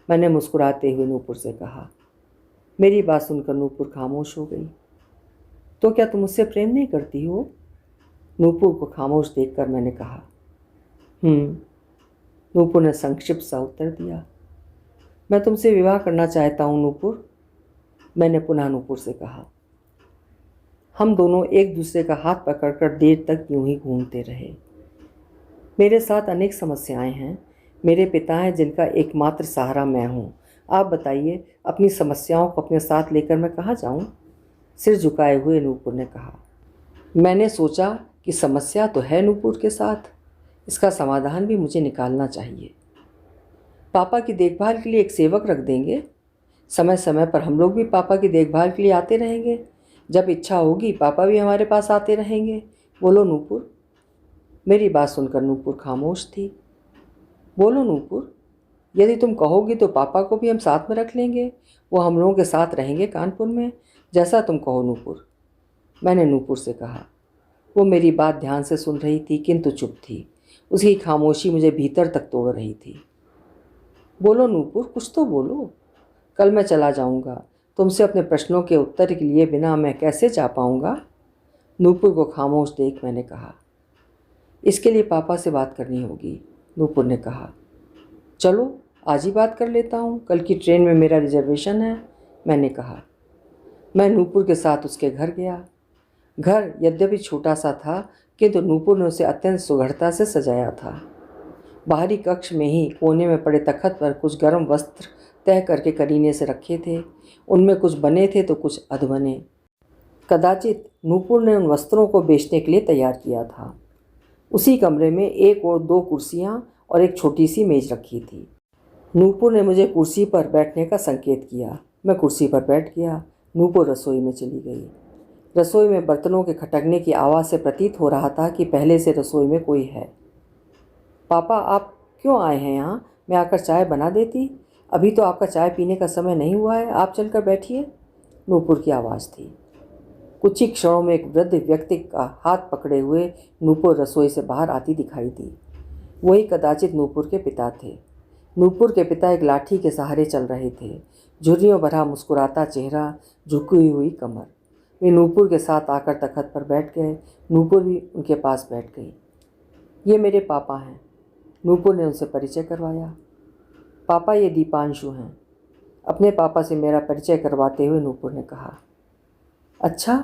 मैंने मुस्कुराते हुए नूपुर से कहा। मेरी बात सुनकर नूपुर खामोश हो गई। तो क्या तुम मुझसे प्रेम नहीं करती हो? नूपुर को खामोश देखकर मैंने कहा। नूपुर ने संक्षिप्त सा उत्तर दिया। मैं तुमसे विवाह करना चाहता हूँ नूपुर, मैंने पुनः नूपुर से कहा। हम दोनों एक दूसरे का हाथ पकड़कर देर तक यूं ही घूमते रहे। मेरे साथ अनेक समस्याएं हैं। मेरे पिता हैं जिनका एकमात्र सहारा मैं हूँ। आप बताइए, अपनी समस्याओं को अपने साथ लेकर मैं कहाँ जाऊँ? सिर झुकाए हुए नूपुर ने कहा। मैंने सोचा कि समस्या तो है नूपुर के साथ, इसका समाधान भी मुझे निकालना चाहिए। पापा की देखभाल के लिए एक सेवक रख देंगे। समय समय पर हम लोग भी पापा की देखभाल के लिए आते रहेंगे। जब इच्छा होगी पापा भी हमारे पास आते रहेंगे। बोलो नूपुर। मेरी बात सुनकर नूपुर खामोश थी। बोलो नूपुर, यदि तुम कहोगी तो पापा को भी हम साथ में रख लेंगे, वो हम लोगों के साथ रहेंगे कानपुर में, जैसा तुम कहो नूपुर। मैंने नूपुर से कहा। वो मेरी बात ध्यान से सुन रही थी किंतु चुप थी। उसकी खामोशी मुझे भीतर तक तोड़ रही थी। बोलो नूपुर, कुछ तो बोलो। कल मैं चला जाऊंगा, तुमसे अपने प्रश्नों के उत्तर के लिए बिना मैं कैसे जा पाऊंगा? नूपुर को खामोश देख मैंने कहा। इसके लिए पापा से बात करनी होगी, नूपुर ने कहा। चलो आज ही बात कर लेता हूँ, कल की ट्रेन में मेरा रिजर्वेशन है, मैंने कहा। मैं नूपुर के साथ उसके घर गया। घर यद्यपि छोटा सा था किंतु नूपुर ने उसे अत्यंत सुघड़ता से सजाया था। बाहरी कक्ष में ही कोने में पड़े तख्त पर कुछ गर्म वस्त्र तय करके करीने से रखे थे। उनमें कुछ बने थे तो कुछ अधबने। कदाचित नूपुर ने उन वस्त्रों को बेचने के लिए तैयार किया था। उसी कमरे में एक और दो कुर्सियां और एक छोटी सी मेज रखी थी। नूपुर ने मुझे कुर्सी पर बैठने का संकेत किया। मैं कुर्सी पर बैठ गया। नूपुर रसोई में चली गई। रसोई में बर्तनों के खटकने की आवाज़ से प्रतीत हो रहा था कि पहले से रसोई में कोई है। पापा, आप क्यों आए हैं यहाँ? मैं आकर चाय बना देती। अभी तो आपका चाय पीने का समय नहीं हुआ है, आप चलकर बैठिए, नूपुर की आवाज़ थी। कुछ ही क्षणों में एक वृद्ध व्यक्ति का हाथ पकड़े हुए नूपुर रसोई से बाहर आती दिखाई दी। वही कदाचित नूपुर के पिता थे। नूपुर के पिता एक लाठी के सहारे चल रहे थे। झुर्रियों भरा मुस्कुराता चेहरा, झुकी हुई कमर। वे नूपुर के साथ आकर तख्त पर बैठ गए। नूपुर भी उनके पास बैठ गई। ये मेरे पापा हैं, नूपुर ने उनसे परिचय करवाया। पापा, ये दीपांशु हैं, अपने पापा से मेरा परिचय करवाते हुए नूपुर ने कहा। अच्छा,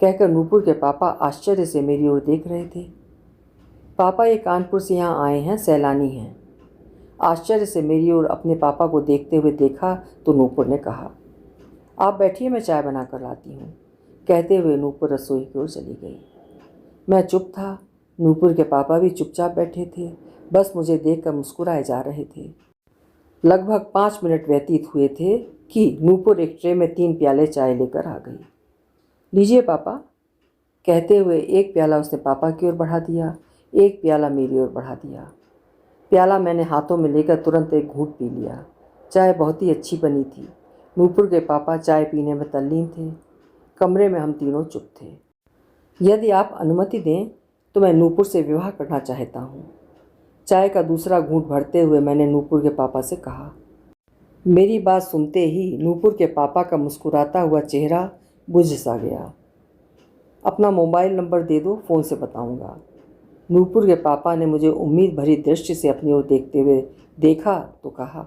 कहकर नूपुर के पापा आश्चर्य से मेरी ओर देख रहे थे। पापा, ये कानपुर से यहाँ आए हैं, सैलानी हैं। आश्चर्य से मेरी ओर अपने पापा को देखते हुए देखा तो नूपुर ने कहा, आप बैठिए, मैं चाय बना कर लाती हूँ। कहते हुए नूपुर रसोई की ओर चली गई। मैं चुप था। नूपुर के पापा भी चुपचाप बैठे थे, बस मुझे देखकर मुस्कुराए जा रहे थे। लगभग 5 मिनट व्यतीत हुए थे कि नूपुर एक ट्रे में 3 प्याले चाय लेकर आ गई। लीजिए पापा, कहते हुए एक प्याला उसने पापा की ओर बढ़ा दिया, एक प्याला मेरी ओर बढ़ा दिया। प्याला मैंने हाथों में लेकर तुरंत एक घूंट पी लिया। चाय बहुत ही अच्छी बनी थी। नूपुर के पापा चाय पीने में तल्लीन थे। कमरे में हम तीनों चुप थे। यदि आप अनुमति दें तो मैं नूपुर से विवाह करना चाहता हूँ। चाय का दूसरा घूंट भरते हुए मैंने नूपुर के पापा से कहा। मेरी बात सुनते ही नूपुर के पापा का मुस्कुराता हुआ चेहरा बुझ सा गया। अपना मोबाइल नंबर दे दो, फ़ोन से बताऊँगा। नूपुर के पापा ने मुझे उम्मीद भरी दृष्टि से अपनी ओर देखते हुए देखा तो कहा,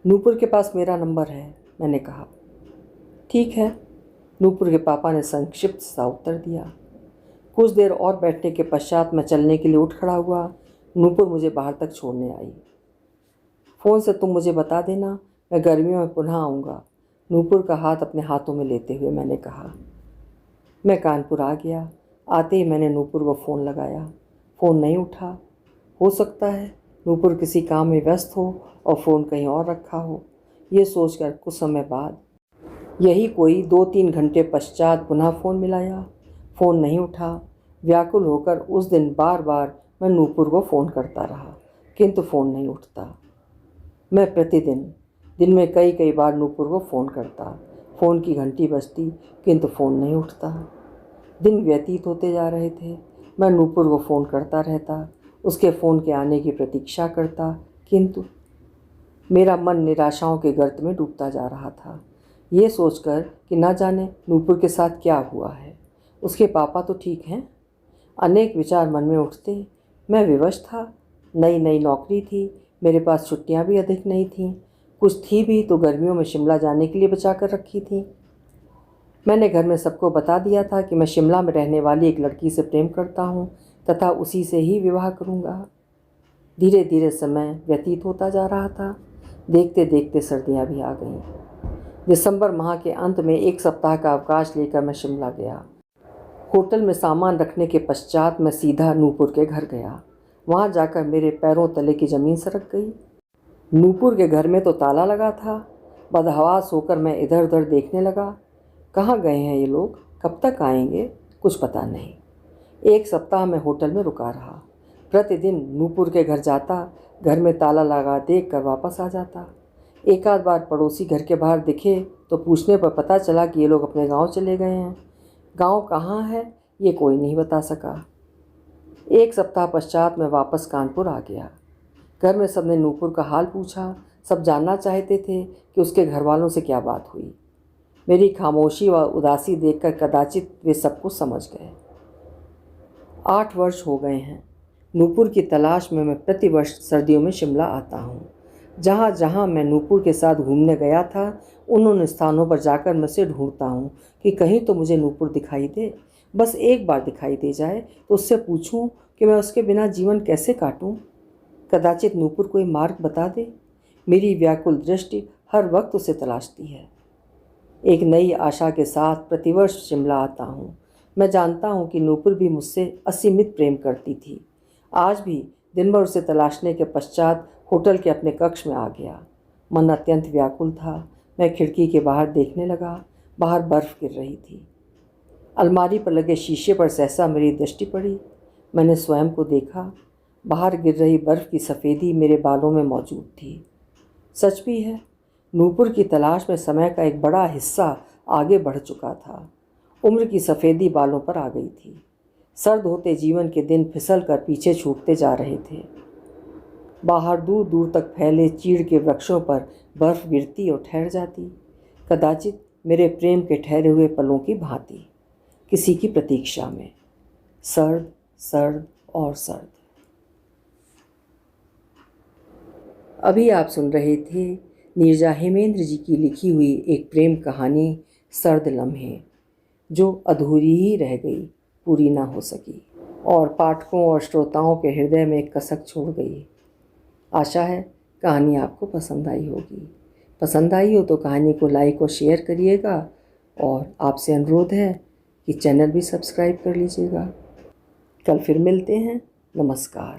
नूपुर के पास मेरा नंबर है, मैंने कहा। ठीक है, नूपुर के पापा ने संक्षिप्त सा उत्तर दिया। कुछ देर और बैठने के पश्चात मैं चलने के लिए उठ खड़ा हुआ। नूपुर मुझे बाहर तक छोड़ने आई। फ़ोन से तुम मुझे बता देना, मैं गर्मियों में पुनः आऊँगा, नूपुर का हाथ अपने हाथों में लेते हुए मैंने कहा। मैं कानपुर आ गया। आते ही मैंने नूपुर को फ़ोन लगाया। फ़ोन नहीं उठा। हो सकता है नूपुर किसी काम में व्यस्त हो और फ़ोन कहीं और रखा हो। ये सोचकर कुछ समय बाद, यही कोई 2-3 घंटे पश्चात पुनः फ़ोन मिलाया। फ़ोन नहीं उठा। व्याकुल होकर उस दिन बार बार मैं नूपुर को फ़ोन करता रहा किंतु फ़ोन नहीं उठता। मैं प्रतिदिन दिन में कई बार नूपुर को फ़ोन करता। फ़ोन की घंटी बजती किंतु फ़ोन नहीं उठता। दिन व्यतीत होते जा रहे थे। मैं नूपुर को फ़ोन करता रहता, उसके फ़ोन के आने की प्रतीक्षा करता, किंतु मेरा मन निराशाओं के गर्त में डूबता जा रहा था। ये सोचकर कि न जाने नूपुर के साथ क्या हुआ है। उसके पापा तो ठीक हैं। अनेक विचार मन में उठते। मैं विवश था। नई नौकरी थी। मेरे पास छुट्टियां भी अधिक नहीं थीं। कुछ थी भी तो गर्मियों में शिमला जाने के लिए बचा कर रखी थी। मैंने घर में सबको बता दिया था कि मैं शिमला में रहने वाली एक लड़की से प्रेम करता हूँ तथा उसी से ही विवाह करूँगा। धीरे धीरे समय व्यतीत होता जा रहा था। देखते देखते सर्दियाँ भी आ गईं। दिसंबर माह के अंत में 1 सप्ताह का अवकाश लेकर मैं शिमला गया। होटल में सामान रखने के पश्चात मैं सीधा नूपुर के घर गया। वहाँ जाकर मेरे पैरों तले की ज़मीन सरक गई। नूपुर के घर में तो ताला लगा था। बदहवास होकर मैं इधर उधर देखने लगा। कहाँ गए हैं ये लोग? कब तक आएंगे? कुछ पता नहीं। एक सप्ताह मैं होटल में रुका रहा। प्रतिदिन नूपुर के घर जाता, घर में ताला लगा देख कर वापस आ जाता। एक आध बार पड़ोसी घर के बाहर दिखे तो पूछने पर पता चला कि ये लोग अपने गांव चले गए हैं। गांव कहाँ है ये कोई नहीं बता सका। एक सप्ताह पश्चात मैं वापस कानपुर आ गया। घर में सबने नूपुर का हाल पूछा। सब जानना चाहते थे कि उसके घर वालों से क्या बात हुई। मेरी खामोशी व उदासी देखकर कदाचित वे सब कुछ समझ गए। 8 वर्ष हो गए हैं। नूपुर की तलाश में मैं प्रतिवर्ष सर्दियों में शिमला आता हूँ। जहाँ जहाँ मैं नूपुर के साथ घूमने गया था उन स्थानों पर जाकर मैं उसे ढूंढता हूँ कि कहीं तो मुझे नूपुर दिखाई दे। बस एक बार दिखाई दे जाए तो उससे पूछूं कि मैं उसके बिना जीवन कैसे काटूं। कदाचित नूपुर कोई मार्ग बता दे। मेरी व्याकुल दृष्टि हर वक्त उसे तलाशती है। एक नई आशा के साथ प्रतिवर्ष शिमला आता हूँ। मैं जानता हूँ कि नूपुर भी मुझसे असीमित प्रेम करती थी। आज भी दिन भर उसे तलाशने के पश्चात होटल के अपने कक्ष में आ गया। मन अत्यंत व्याकुल था। मैं खिड़की के बाहर देखने लगा। बाहर बर्फ़ गिर रही थी। अलमारी पर लगे शीशे पर सहसा मेरी दृष्टि पड़ी। मैंने स्वयं को देखा। बाहर गिर रही बर्फ़ की सफ़ेदी मेरे बालों में मौजूद थी। सच भी है, नूपुर की तलाश में समय का एक बड़ा हिस्सा आगे बढ़ चुका था। उम्र की सफ़ेदी बालों पर आ गई थी। सर्द होते जीवन के दिन फिसल कर पीछे छूटते जा रहे थे। बाहर दूर दूर तक फैले चीड़ के वृक्षों पर बर्फ़ गिरती और ठहर जाती, कदाचित मेरे प्रेम के ठहरे हुए पलों की भांति, किसी की प्रतीक्षा में। सर्द, सर्द और सर्द। अभी आप सुन रहे थे नीरजा हेमेंद्र जी की लिखी हुई एक प्रेम कहानी सर्द लम्हे, जो अधूरी ही रह गई, पूरी ना हो सकी और पाठकों और श्रोताओं के हृदय में एक कसक छोड़ गई। आशा है कहानी आपको पसंद आई होगी। पसंद आई हो तो कहानी को लाइक और शेयर करिएगा और आपसे अनुरोध है कि चैनल भी सब्सक्राइब कर लीजिएगा। कल फिर मिलते हैं। नमस्कार।